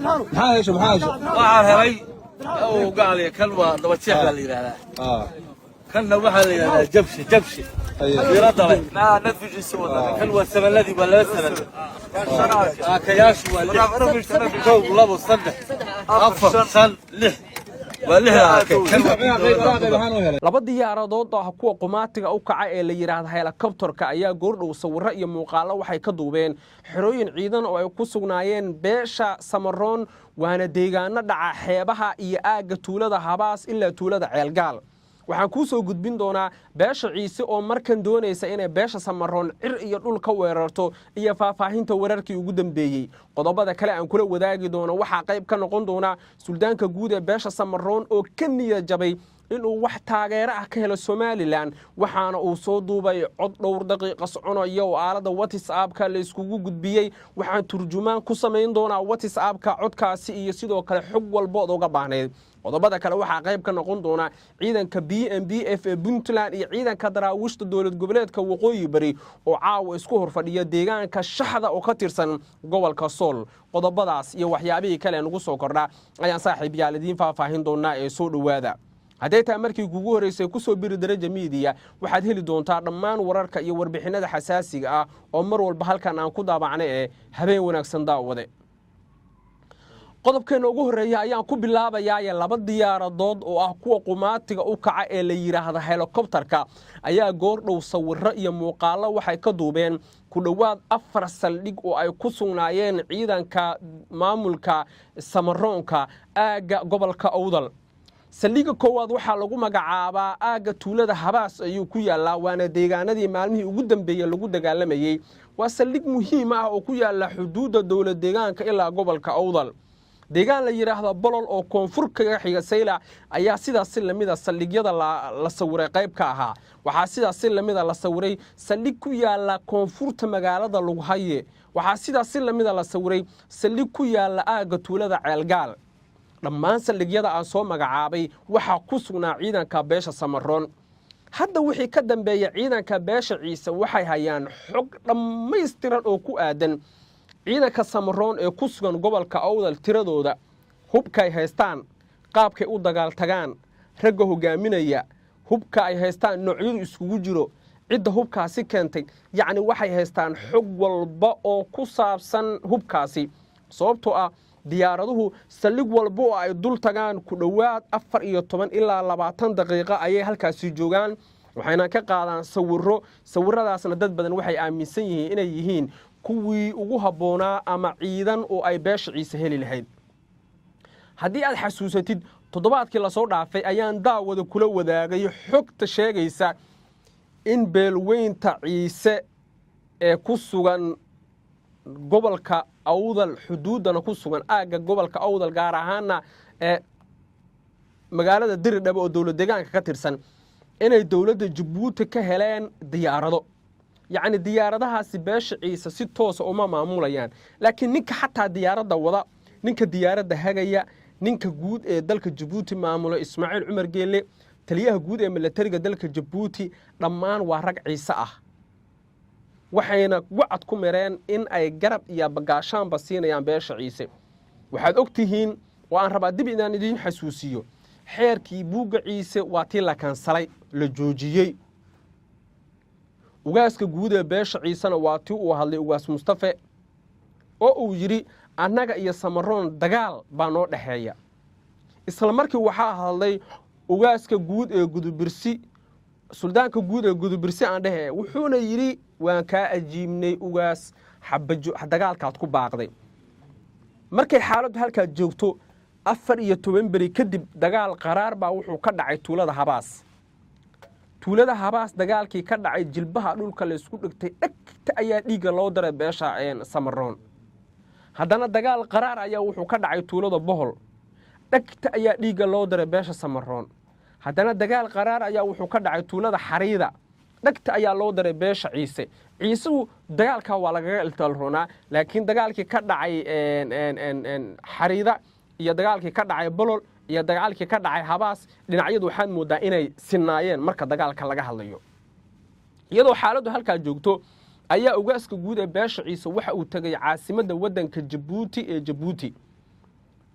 محايش waxaan helay oo gaali kan waa daba jeex la yiraahdaa kanna waxa la yiraahdaa jabshi yirada la nafjiisa wada kan waa sabaladii waa laba sanad kayaash waa labo saddex afar shan lix laba diyaaradood oo kuwa qumaatiga u kaca ee la yiraahdo helicopterka ayaa goordhow sawirro iyo muuqaalo waxay ka duubeen xerooyin ciidan oo ay ku sugnaayeen beesha Samaroon waana deegaano dhaca xeebaha iyo aaga tuulada Habaas ilaa tuulada Ceelgaal waxaan ku soo gudbin doonaa beesha Ciise oo markan doonaysa inay beesha Samaroon cir iyo dhul ka weerarto iyo faahfaahinta wararkii ugu dambeeyay qodobada kale aan kula wadaagi doono waxa qayb ka noqon doona suldaanka guud ee beesha Samaroon oo ka niyad jabay inuu wax taageero ah ka helo Somaliland waxaana uu soo duubay cod dhowr daqiiqo soconayo oo aalada WhatsApp-ka la iskugu gudbiyay waxaan turjumaan ku sameyn doonaa WhatsApp-ka codkaasi iyo sidoo kale xog walba oo uga baahneed qodobada kale waxa qayb ka noqon doona ciidanka BNBF ee Puntland iyo ciidanka daraawiishta dawlad goboleedka Waqooyi Bari oo caawa isku horfadhiya deegaanka shaxda oo ka tirsan gobolka Sool qodobadaas iyo waxyaabihii kale nagu soo kordha ayaan saaxiibayaal idin faahfaahin doonaa ee soo dhawaada haddii taa markii ugu horeysay ku soo biri daraja media waxaad heli doontaa dhammaan wararka iyo warbixinada xasaasiga ah oo mar walba halkan aan ku daabacnay ee habeen wanaagsan daawade qodobkeena ugu horeeya ayaan ku bilaabayaa laba diyaaradood oo ah kuwa qumaatiga u kaca ee la yiraahdo helicopterka ayaa goordhow sawirro iyo muuqaalo waxay ka duubeen ku dhawaad 4 saldhig oo ay ku sugnaayeen ciidanka maamulka Samaroonka aaga gobolka Awdal saldhiga koowaad waxaa lagu magacaabaa aaga tuulada Habaas ayuu ku yaalaa waana deegaanadii maalmihii ugu dambeeyay lagu dagaalamayay waa saldhig muhiim ah oo ku yaala xuduudda dawlad deegaanka ilaa gobolka Awdal deegaan la yiraahdo Bolol oo koonfurka xiga Sayla ayaa sidaas si lamida saldhigyada la sawiray qayb ka ahaa waxaa sidaas si lamida la sawiray saldhig ku yaala koonfurta magaalada Lughaye waxaa sidaas si lamida la sawiray saldhig ku yaala aaga tuulada Ceelgaal dhammaan saldhigyada aan soo magacaabay waxa ku sugnaa ciidanka beesha Samaroon hadda wixii ka dambeeyay ciidanka beesha Ciise waxay hayaan xog dhammaystiran oo ku aadan ciidanka Samaroon ee ku sugan gobolka Awdal tiradooda hubka ay haystaan qaabkay u dagaal tagaan ragga hogaaminaya hubka ay haystaan noocyadu iskugu jiro cidda hubkaasi keentay yacni waxay haystaan xog walba oo ku saabsan hubkaasi sababtoo ah diyaaraduhu saldhig walba oo ay dul tagaan ku dhawaad 14 ilaa 20 daqiiqo ayay halkaasi joogaan waxayna ka qaadaan sawirradaasna dad badan waxay aaminsan yihiin inay yihiin kuwii ugu habboonaa ama ciidan oo ay beesha Ciise heli lahayd haddii aad xasuusatid toddobaadkii la soo dhaafay ayaan daawada kula wadaagay xogta sheegaysa in beelweynta Ciise ee ku sugan gobolka Awdal xuduudana ku sugan aaga gobolka Awdal gaar ahaana ee magaalada Diridhabo oo dawlad deegaanka ka tirsan inay dawladda Djibouti ka heleen diyaarado يعني ديارadaha si beesha Ciise si toos uma maamulayaan laakiin ninka xataa diyaaradda wada ninka diyaaradda hagaya ninka guud ee dalka Djibouti maamulo Ismaaciil Cumar Geelle taliyaha guud ee militariga dalka Djibouti dhammaan waa rag Ciise ah waxayna wacad ku mireen in ay garab iyo bagaashaan siinayaan beesha Ciise waxaad ogtihiin waan rabaa dib inaan idin xasuusiyo xeerkii buuga Ciise waa tii la kansalay la joojiyay ugaaska guud ee beesha Ciisena waa tii uu hadlay ugaas Mustafa oo uu yiri annaga iyo Samaroon dagaal baa noo dhaxeeya isla markii waxa hadlay ugaaska guud ee Gudubirsi suldaanka guud ee Gudubirsi aan dhahay wuxuuna yiri waan ka ajiibnay ugaas xabajo dagaalkaad ku baaqday markay xaaladdu halka joogto 14 bari kadib dagaal qaraar baa wuxuu ka dhacay tuulada Habaas tuulada Habaas dagaalkii ka dhacay jilbaha dhulka la isku dhigtay dhagta ayaa dhiiga loo daray beesha Samaroon haddana dagaal qaraar ayaa wuxuu ka dhacay tuulada Bohol dhagta ayaa dhiiga loo daray beesha Samaroon haddana dagaal qaraar ayaa wuxuu ka dhacay tuulada Xariida dhagta ayaa loo daray beesha Ciise ciisuhu dagaalka waa laga iltaalroonaa laakiin dagaalkii ka dhacay Xariida iyo dagaalkii ka dhacay Bolol iyo dagaalkii ka dhacay Habaas dhinacyadu waxaan moodaa inay sinaayeen marka dagaalka laga hadlayo iyadoo xaaladdu halka joogto ayaa ugaaska guud ee beesha Ciise waxa uu tagay caasimadda wadanka Djibouti ee Djibouti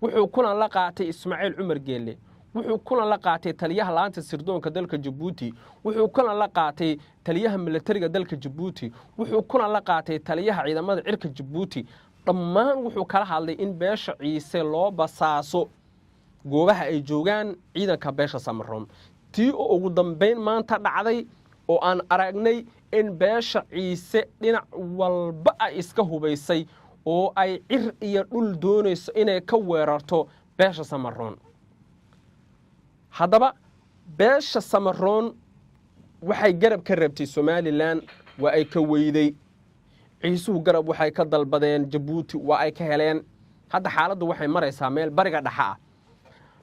wuxuu kulan la qaatay Ismaaciil Cumar Geelle wuxuu kulan la qaatay taliyaha laanta sirdoonka dalka Djibouti wuxuu kulan la qaatay taliyaha militariga dalka Djibouti wuxuu kulan la qaatay taliyaha ciidamada cirka Djibouti dhammaan wuxuu kala hadlay in beesha Ciise loo basaaso goobaha ay joogaan ciidanka beesha Samaroon tii ugu dambeyn maanta dhacday oo aan aragnay in beesha Ciise dhinac walba ay iska hubaysay oo ay cir iyo dhul doonayso inay ka weerarto beesha Samaroon haddaba beesha Samaroon waxay garab ka rabtay Somaliland waa ay ka weyday ciisuhu garab waxay ka dalbadeen Djibouti waa ay ka heleen hadda xaaladdu waxay maraysaa meel bariga dhexe ah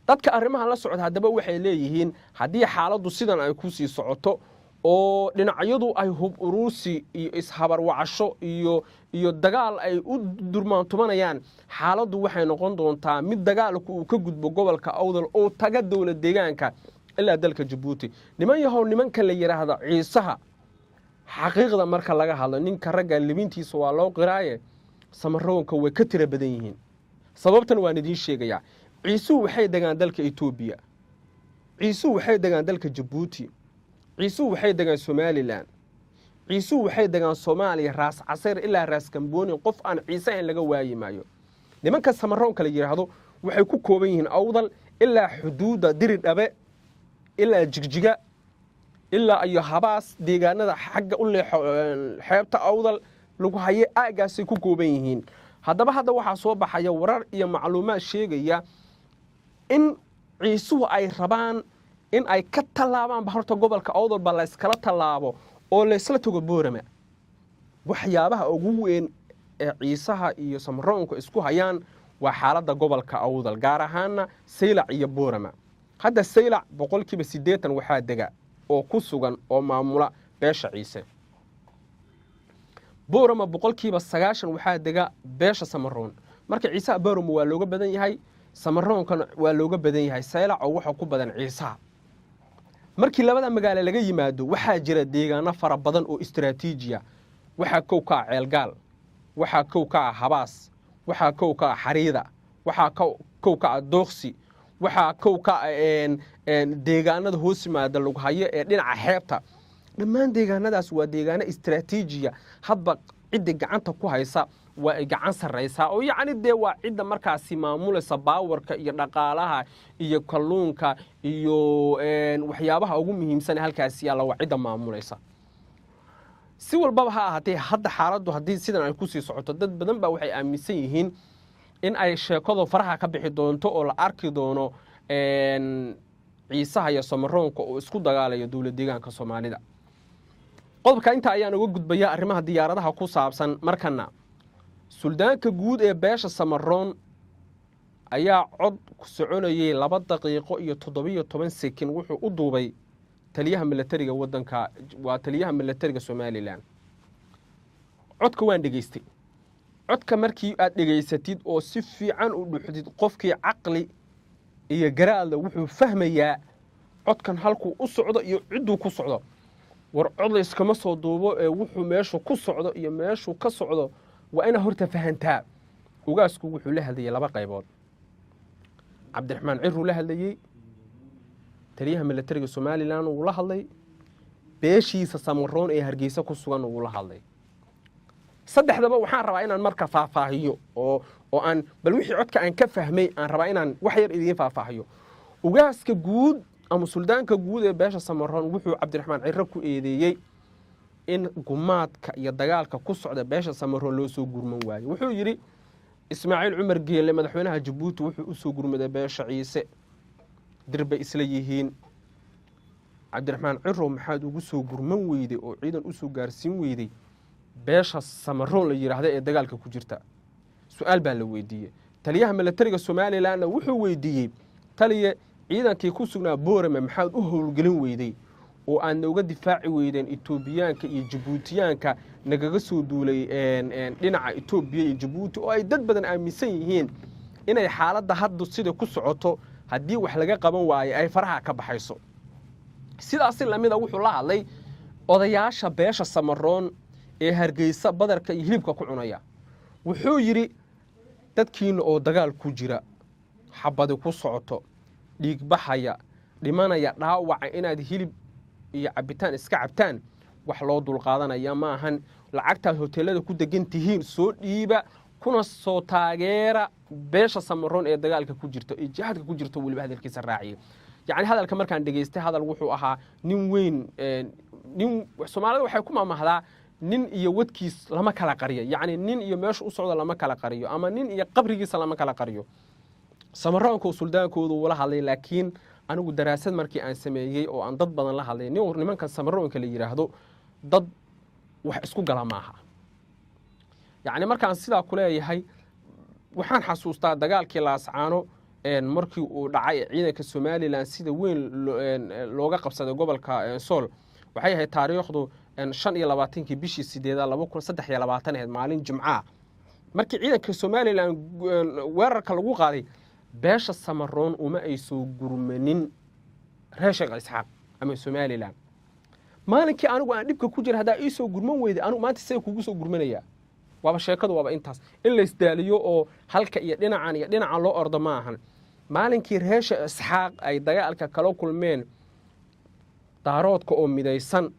dadka arrimaha la socda haddaba waxay leeyihiin haddii xaaladdu sidan ay ku sii socoto oo dhinacyadu ay hub uruusi iyo ishabar wacasho iyo dagaal ay u durmaantumanayaan xaaladdu waxay noqon doontaa mid dagaalku uu ka gudbo gobolka Awdal oo taga dawlad deegaanka ilaa dalka Djibouti niman yahow nimanka la yiraahdo ciisaha xaqiiqda marka laga hadlo ninka ragga libintiisa waa loo qiraaye Samaroonka way ka tira badan yihiin sababtan waan idin sheegayaa ciisuhu waxay degaan dalka Itoobiya ciisuhu waxay degaan dalka Djibouti ciisuhu waxay degaan Somaliland ciisuhu waxay degaan Soomaaliya raas casir ilaa raas Kambooni qof aan ciise in laga waayi maayo nimanka Samaroonka la yiraahdo waxay ku kooban yihiin Awdal ilaa xuduuda Diridhabe ilaa Jigjiga ilaa ayo habaas deegaanada xagga u leexo xeebta Awdal lagu haye aagaasay ku kooban yihiin haddaba hadda waxaa soo baxaya warar iyo macluumaad sheegaya in ciisuhu ay rabaan in ay ka tallaabaan horta gobolka Awdal baa la iskala tallaabo oo la isla tago Boorama waxyaabaha ugu weyn ee ciisaha iyo Samaroonku isku hayaan waa xaaladda gobolka Awdal gaar ahaan Saylac iyo Boorama hadda Saylac 80% waxaa dega oo ku sugan oo maamula beesha Ciise Boorama 90% waxaa dega beesha Samaroon marka Ciise Boorama waa looga badan yahay Samaroonkana waa looga badan yahay Saylac oo waxa ku badan Ciisaha markii labada magaalo laga yimaado waxaa jira deegaano fara badan oo istiraatiiji ah waxaa kowka Ceelgaal waxaa kowka Habaas waxaa kowka Xariida waxaa kowka Dooqsi waxaa kowka deegaanada hoos yimaada lagu hayo ee dhinaca xeebta dhammaan deegaanadaas waa deegaano istiraatiiji ah hadba cid gacanta ku haysa waa ay gacan sareysaa oo yacni dee waa cid markaasi maamulaysa baawarka iyo dhaqaalaha iyo kalluunka iyo waxyaabaha ugu muhiimsan halkaas yaala waa cid maamulaysa si walba ha ahaatee hadda xaaladdu hadii sidan ay ku sii socoto dad badan baa waxay aaminsan yihiin in ay sheekadu faraha ka bixi doonto oo la arki doono ciisaha iyo Samaroonka oo isku dagaalayo dawlad deegaanka Soomaalida qodobka inta ayaan uga gudbaya arrimaha diyaaradaha ku saabsan markana suldaanka guud ee beesha Samaroon ayaa cod ku soconayay 2 daqiiqo iyo 17 sekin wuxuu u duubay taliyaha militariga wadanka waa taliyaha militariga Somaliland codka waan dhageystay codka markii aad dhageysatid oo si fiican u dhuxdid qofkii aqli iyo garaad wuxuu fahmayaa codkan halku u socdo iyo ciduu ku socdo war cod iskama soo duubo ee wuxuu meesha ku socdo iyo meeshu ka socdo waa ina horta fahantaa ugaasku wuxuu la hadlayay 2 qaybood Cabdiraxmaan Cirru la hadlayay taliyaha militariga Somaliland uu la hadlay beeshiisa Samaroon ee Hargeysa ku sugan uu la hadlay saddexdaba waxaan rabaa inaan marka faahfaahiyo oo aan bal wixii codka aan ka fahmay aan rabaa inaan wax yar idin faahfaahiyo ugaaska guud ama suldaanka guud ee beesha Samaroon wuxuu Cabdiraxmaan Cirru ku eedeeyay in gumaadka iyo dagaalka ku socda beesha Samaroon loo soo gurman waayo wuxuu yiri Ismaaciil Cumar Geelle madaxweynaha Djibouti wuxuu u soo gurmaday beesha Ciise dirba isla yihiin Cabdiraxmaan Cirru maxaad ugu soo gurman weyday oo ciidan u soo gaarsiin weyday beesha Samaroon la yiraahdo ee dagaalka ku jirta su'aal baa la weydiiyay taliyaha militariga Somaliland wuxuu weydiiyay taliye ciidankii ku sugnaa Boorama maxaad u howlgelin weyday oo aan nooga difaaci weydeen Itoobiyaanka iyo Djiboutiyaanka nagaga soo duulay dhinaca Itoobiya iyo Djibouti oo ay dad badan aaminsan yihiin inay xaaladda hadda sida ku socoto haddii wax laga qaban waayo ay faraha ka baxayso sidaas lamida wuxuu la hadlay odayaasha beesha Samaroon ee Hargeysa badarka iyo hilibka ku cunaya wuxuu yiri dadkiina oo dagaal ku jira xabadi ku socoto dhiig baxaya dhimanaya dhaawaca inaad hilib iyo cabitaan iska cabtaan wax loo dulqaadanaya ma ahan lacagtaad hoteelada ku degan tihiin soo dhiiba kuna soo taageera beesha samaroon ee dagaalka ku jirto ee jihadka ku jirto waliba hadalkiisa raaciyo yani hadalka markaan dhageystay hadal wuxuu ahaa nin weyn nin Soomaalida waxay ku maamahdaa nin iyo wadkiis lama kala qariyo yani nin iyo meesha u socdo lama kala qariyo ama nin iyo qabrigiisa lama kala qariyo samaroonka suldaankoodu wala hadlay laakiin anigu daraasad markii aan sameeyay oo aan dad badan la hadlay nimankan samaroonka la yiraahdo dad wax isku gala maaha yani markaan sidaa ku leeyahay waxaan xasuustaa dagaalkii Laascaano markii uu dhacay ciidanka Somaliland sida weyn looga qabsaday gobolka Sool waxay ahayd taariikhdu 25 bishii 8 ahayd maalin Jimcaha markii ciidanka Somaliland weerarka lagu qaaday beesha samaroon uma ay soo gurmanin reesha Isxaaq ama Somaliland maalinkii anigu aan dibka ku jira hadaa ii soo gurman weyday anigu maanta say kugu soo gurmanaya waaba sheekadu waaba intaas in la isdaaliyo oo halka iyo dhinacan loo ordo ma ahan maalinkii reesha Isxaaq ay dagaalka kala kulmeen daaroodka oo midaysan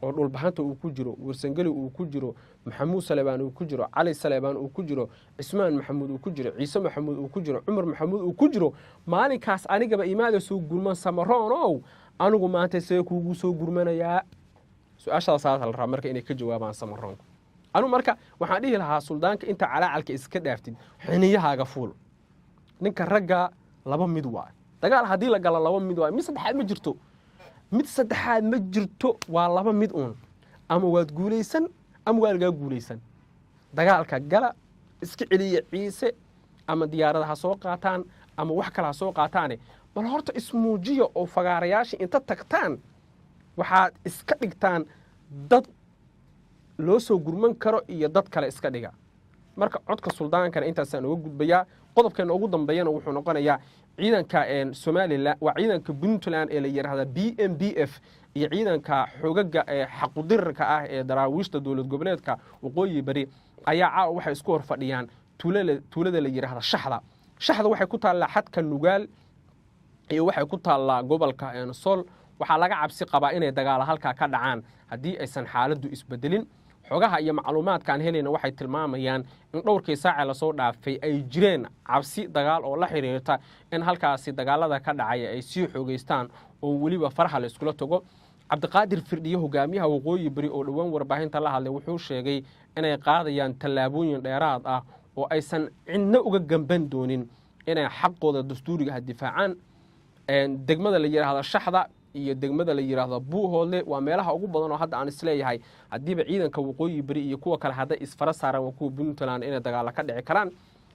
oo dhulbaxanta uu ku jiro Warsangeli uu ku jiro Maxamuud Salebaan uu ku jiro Cali Salebaan uu ku jiro Ismaan Maxamuud uu ku jiro Ciise Maxamuud uu ku jiro Umar Maxamuud uu ku jiro maalinkaas anigaba imaada soo gurman samaroon oo anigu maanta say kugu soo gurmanaya su'aashaas la rabaa marka inay ka jawaabaan samaroon anu marka waxaan dhihi lahaa suldaanka inta calaalka iska dhaaftid xiniyahaaga fuul ninka ragga laba mid waa dagaal hadii la galo laba mid waa mid saddexaad ma jirto waa laba mid uun ama waad guuleysan ama waa laga guuleysan dagaalka gala iska celiya Ciise ama diyaaradaha soo qaataan ama wax kala soo qaataane bal horta ismuujiyo oo fagaarayaasha inta tagtaan waxaad iska dhigtaan dad loo soo gurman karo iyo dad kale iska dhiga marka codka suldaanka intaas aan uga gudbayaa qodobkeena ugu dambeeyana wuxuu noqonayaa ciidanka Somaliland waa ciidanka Puntland ee la yiraahdo BMBF iyo ciidanka xogaga xaqudirka ah ee daraawiishta dawlad goboleedka waqooyi bari ayaa waxay isku hor fadhiyaan tuulada la yiraahdo shaxda waxay ku taallaa xadka Nugaal iyo waxay ku taallaa gobolka Sool waxaa laga cabsi qabaa inay dagaal halka ka dhacaan hadii aysan xaaladdu isbedelin xogaha iyo macluumaadkan helayna waxay tilmaamayaan in dhowrkii saac la soo dhaafay ay jireen cabsi dagaal oo la xiriirta in halkaasi dagaalada ka dhacay ay sii xogeystaan oo waliba faraha la isku tago Cabdiqaadir Firdhiye hogaamiyaha waqooyi bari oo dhawaan warbaahinta la hadlay wuxuu sheegay inay qaadayaan tallaabooyin dheeraad ah oo aysan cidna uga gamban doonin inay xaqooda dastuuriga difaacaan degmada la yiraahdo shaxda iyo degmada la yiraahdo Buuhoodle waa meelaha ugu badan oo hadda aan isleeyahay hadiiba ciidanka waqooyi bari iyo kuwa kale hadda isfara saaran waa kuwa Puntland inay dagaal ka dhici karaan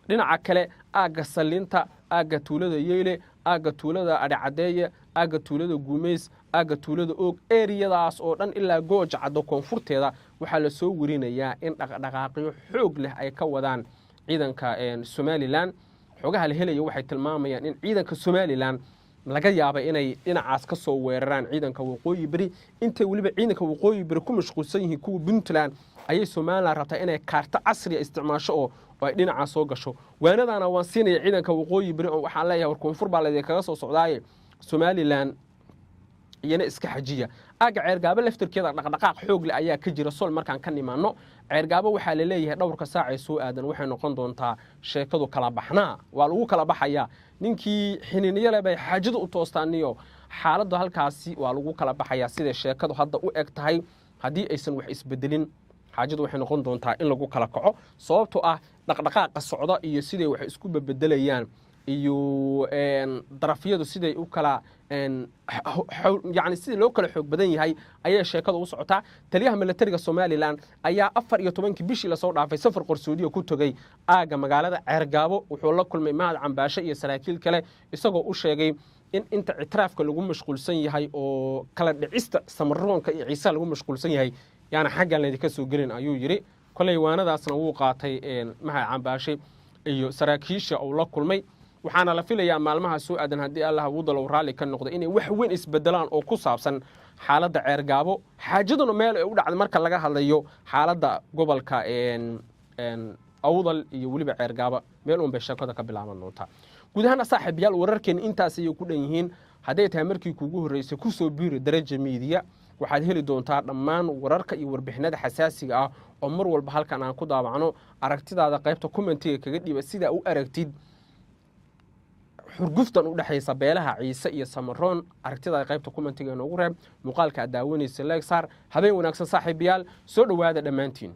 dhinaca kale aaga Salinta aaga tuulada Yeele aaga tuulada Adhacadeeye aaga tuulada Guumeys aaga tuulada Og eriyadaas oo dhan ilaa Gooja Cado koonfurteeda waxa la soo warinayaa in dhaqdhaqaaqyo xoog leh ay ka wadaan ciidanka Somaliland xogaha la helayo waxay tilmaamayaan in ciidanka Somaliland laga yaabo inay dhinacaas ka soo weeraraan ciidanka waqooyi bari intay waliba ciidanka waqooyi bari ku mashquulsan yihiin kuwa Puntland ayay Somaliland rabtaa inay kaarta casri isticmaasho oo ay dhinacaas soo gasho waanadana waan siinay ciidanka waqooyi bari oo waxaan leeyahay war koonfur baa la kaga soo socdaay Somaliland iyana iska xajiya aaga ceergaabo laftirkeeda dhaqdhaqaaq xoog leh ayaa ka jira Sool markaan ka nimaano ceergaabo waxa la leeyahay dhowrka saac ay soo aadan waxay noqon doontaa sheekadu kala baxnaa waa lagu kala baxaya ninkii xiniiniyada bay xaajadu u toostaaniyo xaaladdu halkaasi waa lagu kala baxaya sida sheekadu hadda u eg tahay hadii aysan wax isbedelin xaajadu waxay noqon doontaa in lagu kala kaco sababtoo ah dhaqdhaqaaqa socda iyo sidii wax isku bedelayaan iyo darafyadu siday u kala yani sidii loo kala xoog badan yahay ayay sheekadu u socotaa taliyaha militariga Somaliland ayaa 14 bishii la soo dhaafay safar qarsoodiyo ku tagay aaga magaalada Ceergaabo wuxuu la kulmay Mahad Cambaashe iyo saraakiil kale isagoo u sheegay in inta itraafka lagu mashquulsan yahay oo kala dhicista samaroonka iyo Ciise lagu mashquulsan yahay yaana xaggan la ka soo galin ayuu yiri kulay waanadaasna wuu qaatay Mahad Cambaashe iyo saraakiisha oo la kulmay waxaana la filayaa maalmaha soo aadan hadii Allah uu dalo raali ka noqdo inay wax weyn isbedelaan oo ku saabsan xaaladda Ceergaabo xaajaduna meel ay u dhacday marka laga hadlayo xaaladda gobolka awdal iyo weliba ceergaaba meel uun bay sheekada ka bilaaban doontaa guud ahaan saaxiibayaal wararkeen intaas ayay ku dhan yihiin hadday tahay markii kuugu horreysay ku soo biiri daraja media waxaad heli doontaa dhammaan wararka iyo warbixinada xasaasiga ah oo mar walba halkan aan ku daabacno aragtidaada qaybta commentiga kaga dhiba sida u aragtid xurguftan u dhaxaysa beelaha ciise iyo samaroon aragtidaada qaybta commentiga noogu reeb muuqaalka aad daawanaysa leeg saar habeen wanaagsan saaxiibayaal soo dhawaada dhammaantiin